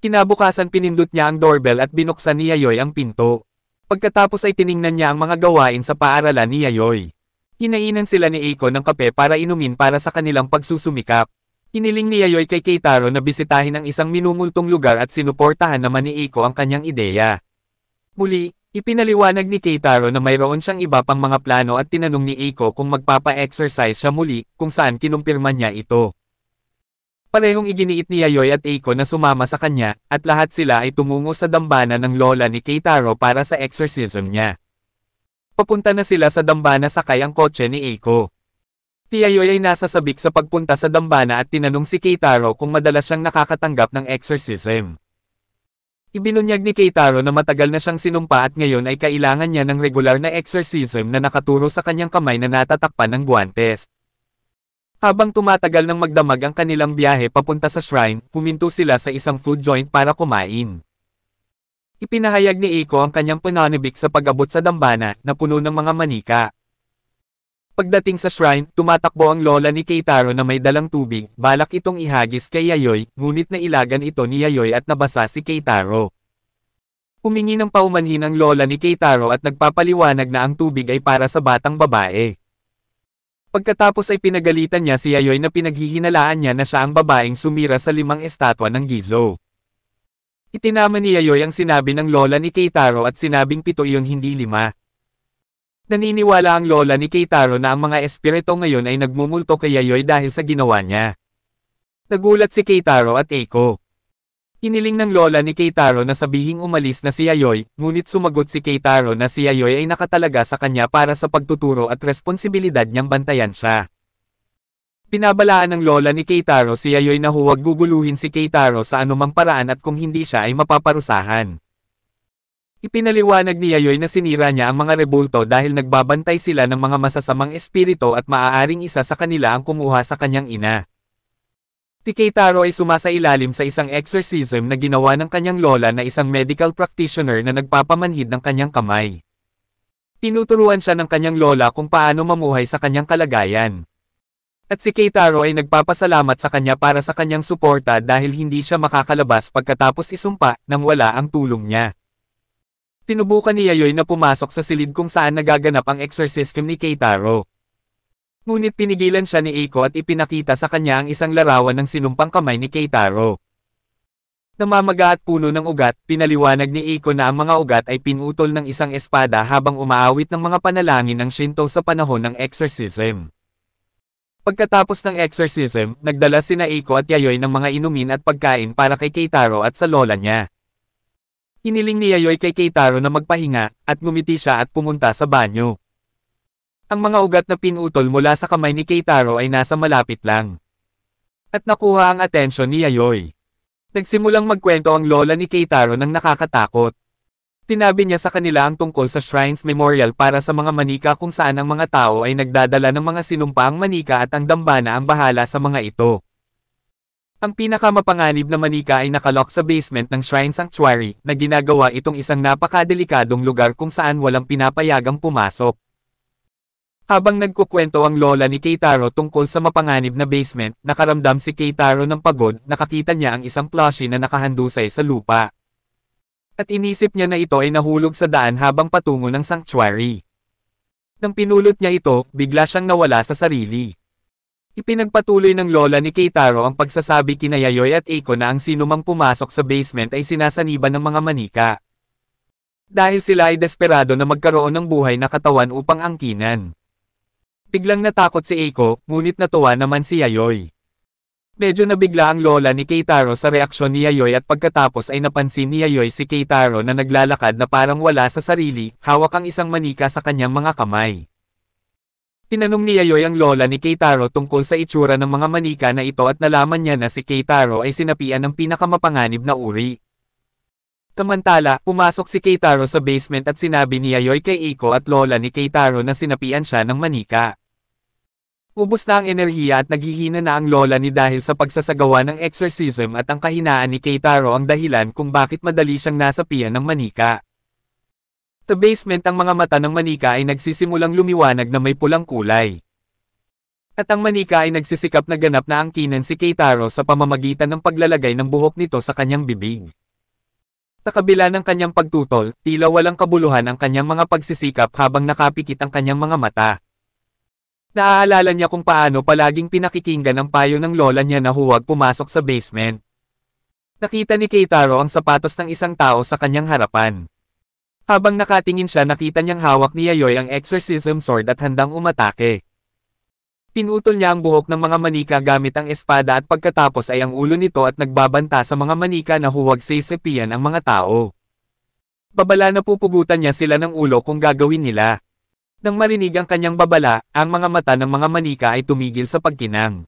Kinabukasan pinindot niya ang doorbell at binuksan ni Yayoy ang pinto. Pagkatapos ay tiningnan niya ang mga gawain sa paaralan ni Yayoy. Hinainan sila ni Eiko ng kape para inumin para sa kanilang pagsusumikap. Iniling ni Yayoy kay Keitaro na bisitahin ang isang minumultong lugar at sinuportahan naman ni Eiko ang kanyang ideya. Muli, ipinaliwanag ni Keitaro na mayroon siyang iba pang mga plano at tinanong ni Eiko kung magpapa-exercise siya muli, kung saan kinumpirma niya ito. Parehong iginiit ni Yayoy at Eiko na sumama sa kanya, at lahat sila ay tumungo sa dambana ng lola ni Keitaro para sa exorcism niya. Papunta na sila sa dambana sakay ang kotse ni Eiko. Si Yayoy ay nasa sabik sa pagpunta sa dambana at tinanong si Keitaro kung madalas siyang nakakatanggap ng exorcism. Ibinunyag ni Keitaro na matagal na siyang sinumpa at ngayon ay kailangan niya ng regular na exorcism na nakaturo sa kanyang kamay na natatakpan ng guwantes. Habang tumatagal ng magdamag ang kanilang biyahe papunta sa shrine, huminto sila sa isang food joint para kumain. Ipinahayag ni Eiko ang kanyang pananabik sa pag-abot sa dambana, na puno ng mga manika. Pagdating sa shrine, tumatakbo ang lola ni Keitaro na may dalang tubig, balak itong ihagis kay Yayoy, ngunit nailagan ito ni Yayoy at nabasa si Keitaro. Humingi ng paumanhin ang lola ni Keitaro at nagpapaliwanag na ang tubig ay para sa batang babae. Pagkatapos ay pinagalitan niya si Yayoy na pinaghihinalaan niya na siya ang babaeng sumira sa 5 estatwa ng Gizo. Itinama ni Yayoy ang sinabi ng lola ni Keitaro at sinabing 7 iyon hindi 5. Naniniwala ang lola ni Keitaro na ang mga espiritu ngayon ay nagmumulto kay Yayoy dahil sa ginawa niya. Nagulat si Keitaro at Eiko. Hiniling ng lola ni Keitaro na sabihing umalis na si Yayoy, ngunit sumagot si Keitaro na si Yayoy ay nakatalaga sa kanya para sa pagtuturo at responsibilidad niyang bantayan siya. Pinabalaan ng lola ni Keitaro si Yayoy na huwag guguluhin si Keitaro sa anumang paraan at kung hindi siya ay mapaparusahan. Ipinaliwanag ni Yayoy na sinira niya ang mga rebulto dahil nagbabantay sila ng mga masasamang espiritu at maaaring isa sa kanila ang kumuha sa kanyang ina. Si Keitaro ay sumasailalim sa isang exorcism na ginawa ng kanyang lola na isang medical practitioner na nagpapamanhid ng kanyang kamay. Tinuturuan siya ng kanyang lola kung paano mamuhay sa kanyang kalagayan. At si Keitaro ay nagpapasalamat sa kanya para sa kanyang suporta dahil hindi siya makakalabas pagkatapos isumpa nang wala ang tulong niya. Tinubukan ni Yayoy na pumasok sa silid kung saan nagaganap ang exorcism ni Keitaro. Ngunit pinigilan siya ni Eiko at ipinakita sa kanya ang isang larawan ng sinumpang kamay ni Keitaro. Namamaga at puno ng ugat, pinaliwanag ni Eiko na ang mga ugat ay pinutol ng isang espada habang umaawit ng mga panalangin ng Shinto sa panahon ng exorcism. Pagkatapos ng exorcism, nagdala sina Eiko at Yayoy ng mga inumin at pagkain para kay Keitaro at sa lola niya. Hiniling ni Yayoy kay Keitaro na magpahinga, at ngumiti siya at pumunta sa banyo. Ang mga ugat na pinutol mula sa kamay ni Keitaro ay nasa malapit lang. At nakuha ang atensyon ni Yayoy. Nagsimulang magkwento ang lola ni Keitaro ng nakakatakot. Tinabi niya sa kanila ang tungkol sa Shrine's Memorial para sa mga manika kung saan ang mga tao ay nagdadala ng mga sinumpaang manika at ang dambana ang bahala sa mga ito. Ang pinakamapanganib na manika ay nakalock sa basement ng Shrine Sanctuary, na ginagawa itong isang napakadelikadong lugar kung saan walang pinapayagang pumasok. Habang nagkukwento ang lola ni Keitaro tungkol sa mapanganib na basement, nakaramdam si Keitaro ng pagod, nakakita niya ang isang plushie na nakahandusay sa lupa. At inisip niya na ito ay nahulog sa daan habang patungo ng sanctuary. Nang pinulot niya ito, bigla siyang nawala sa sarili. Ipinagpatuloy ng lola ni Keitaro ang pagsasabi kina Yayoy at Eiko na ang sinumang pumasok sa basement ay sinasaniban ng mga manika. Dahil sila ay desperado na magkaroon ng buhay na katawan upang angkinan. Biglang natakot si Eiko, ngunit natuwa naman si Yayoy. Medyo nabigla ang lola ni Keitaro sa reaksyon ni Yayoy at pagkatapos ay napansin ni Yayoy si Keitaro na naglalakad na parang wala sa sarili, hawak ang isang manika sa kanyang mga kamay. Tinanong ni Yayoy ang lola ni Keitaro tungkol sa itsura ng mga manika na ito at nalaman niya na si Keitaro ay sinapian ng pinakamapanganib na uri. Samantala, pumasok si Keitaro sa basement at sinabi ni Yayoy kay Eiko at lola ni Keitaro na sinapian siya ng manika. Ubos na ang enerhiya at naghihina na ang lola ni dahil sa pagsasagawa ng exorcism at ang kahinaan ni Keitaro ang dahilan kung bakit madali siyang nasapian ng manika. Sa basement ang mga mata ng manika ay nagsisimulang lumiwanag na may pulang kulay. At ang manika ay nagsisikap na ganap na angkinan si Keitaro sa pamamagitan ng paglalagay ng buhok nito sa kanyang bibig. Sa kabila ng kanyang pagtutol, tila walang kabuluhan ang kanyang mga pagsisikap habang nakapikit ang kanyang mga mata. Naaalala niya kung paano palaging pinakikinggan ang payo ng lola niya na huwag pumasok sa basement. Nakita ni Keitaro ang sapatos ng isang tao sa kanyang harapan. Habang nakatingin siya, nakita niyang hawak ni Yayoi ang exorcism sword at handang umatake. Pinutol niya ang buhok ng mga manika gamit ang espada at pagkatapos ay ang ulo nito at nagbabanta sa mga manika na huwag sisipian ang mga tao. Babala na pupugutan niya sila ng ulo kung gagawin nila. Nang marinig ang kanyang babala, ang mga mata ng mga manika ay tumigil sa pagkinang.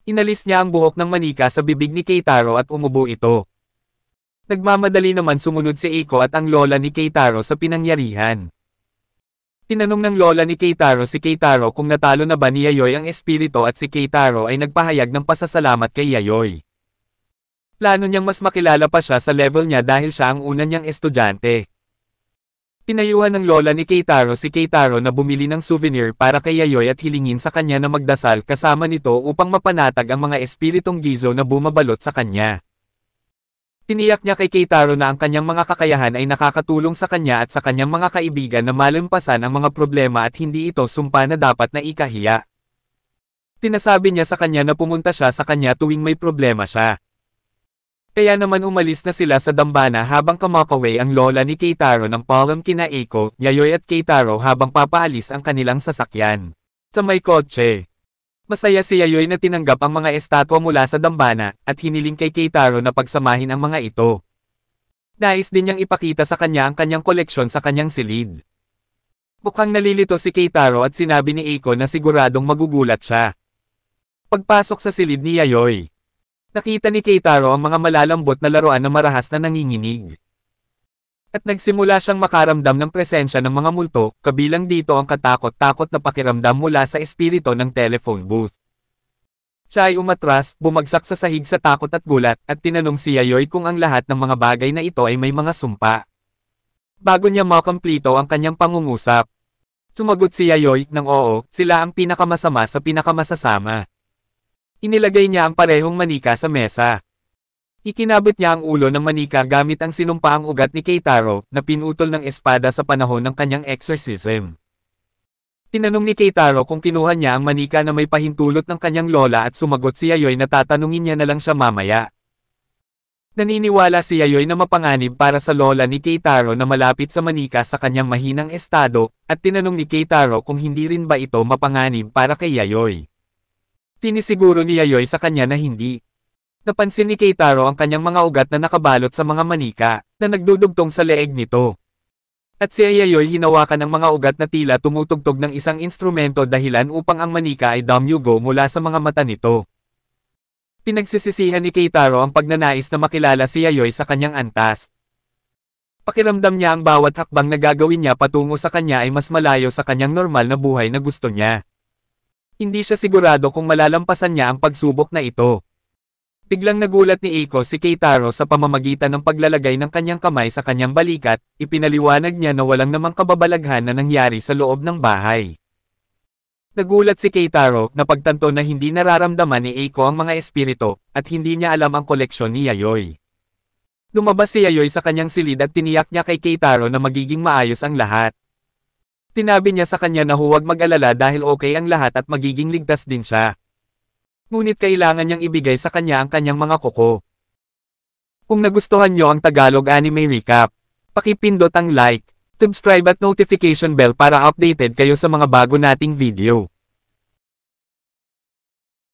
Inalis niya ang buhok ng manika sa bibig ni Keitaro at umubo ito. Nagmamadali naman sumunod si Eiko at ang lola ni Keitaro sa pinangyarihan. Tinanong ng lola ni Keitaro si Keitaro kung natalo na ba ni Yayoi ang espiritu at si Keitaro ay nagpahayag ng pasasalamat kay Yayoi. Plano niyang mas makilala pa siya sa level niya dahil siya ang una niyang estudyante. Pinayuhan ng lola ni Keitaro si Keitaro na bumili ng souvenir para kay Yayoi at hilingin sa kanya na magdasal kasama nito upang mapanatag ang mga espiritong Gizo na bumabalot sa kanya. Tiniyak niya kay Keitaro na ang kanyang mga kakayahan ay nakakatulong sa kanya at sa kanyang mga kaibigan na malampasan ang mga problema at hindi ito sumpa na dapat na ikahiya. Tinasabi niya sa kanya na pumunta siya sa kanya tuwing may problema siya. Kaya naman umalis na sila sa dambana habang kumakaway ang lola ni Keitaro ng palm kina Eiko, Yayoi at Keitaro habang papaalis ang kanilang sasakyan. Sa may kotse. Masaya si Yayoi na tinanggap ang mga estatwa mula sa dambana, at hiniling kay Keitaro na pagsamahin ang mga ito. Nais din niyang ipakita sa kanya ang kanyang koleksyon sa kanyang silid. Mukhang nalilito si Keitaro at sinabi ni Eiko na siguradong magugulat siya. Pagpasok sa silid ni Yayoi, nakita ni Keitaro ang mga malalambot na laruan na marahas na nanginginig. At nagsimula siyang makaramdam ng presensya ng mga multo, kabilang dito ang katakot-takot na pakiramdam mula sa espiritu ng telephone booth. Siya ay umatras, bumagsak sa sahig sa takot at gulat, at tinanong si Yayoi kung ang lahat ng mga bagay na ito ay may mga sumpa. Bago niya makomplito ang kanyang pangungusap, sumagot si Yayoi ng oo, sila ang pinakamasama sa pinakamasasama. Inilagay niya ang parehong manika sa mesa. Ikinabit niya ang ulo ng manika gamit ang sinumpaang ugat ni Keitaro, na pinutol ng espada sa panahon ng kanyang exorcism. Tinanong ni Keitaro kung kinuha niya ang manika na may pahintulot ng kanyang lola at sumagot si Yayoi na tatanungin niya na lang siya mamaya. Naniniwala si Yayoi na mapanganib para sa lola ni Keitaro na malapit sa manika sa kanyang mahinang estado, at tinanong ni Keitaro kung hindi rin ba ito mapanganib para kay Yayoi. Tinisiguro ni Yayoi sa kanya na hindi. Napansin ni Keitaro ang kanyang mga ugat na nakabalot sa mga manika, na nagdudugtong sa leeg nito. At si Yayoi hinawakan ang mga ugat na tila tumutugtog ng isang instrumento dahilan upang ang manika ay damyugo mula sa mga mata nito. Pinagsisisihan ni Keitaro ang pagnanais na makilala si Yayoi sa kanyang antas. Pakiramdam niya ang bawat hakbang na gagawin niya patungo sa kanya ay mas malayo sa kanyang normal na buhay na gusto niya. Hindi siya sigurado kung malalampasan niya ang pagsubok na ito. Biglang nagulat ni Eiko si Keitaro sa pamamagitan ng paglalagay ng kanyang kamay sa kanyang balikat, ipinaliwanag niya na walang namang kababalaghan na nangyari sa loob ng bahay. Nagulat si Keitaro na pagtanto na hindi nararamdaman ni Eiko ang mga espiritu, at hindi niya alam ang koleksyon ni Yayoi. Lumabas si Yayoi sa kanyang silid at tiniyak niya kay Keitaro na magiging maayos ang lahat. Tinabi niya sa kanya na huwag mag-alala dahil okay ang lahat at magiging ligtas din siya. Ngunit kailangan niyang ibigay sa kanya ang kanyang mga kuko. Kung nagustuhan niyo ang Tagalog Anime Recap, pakipindot ang like, subscribe at notification bell para updated kayo sa mga bago nating video.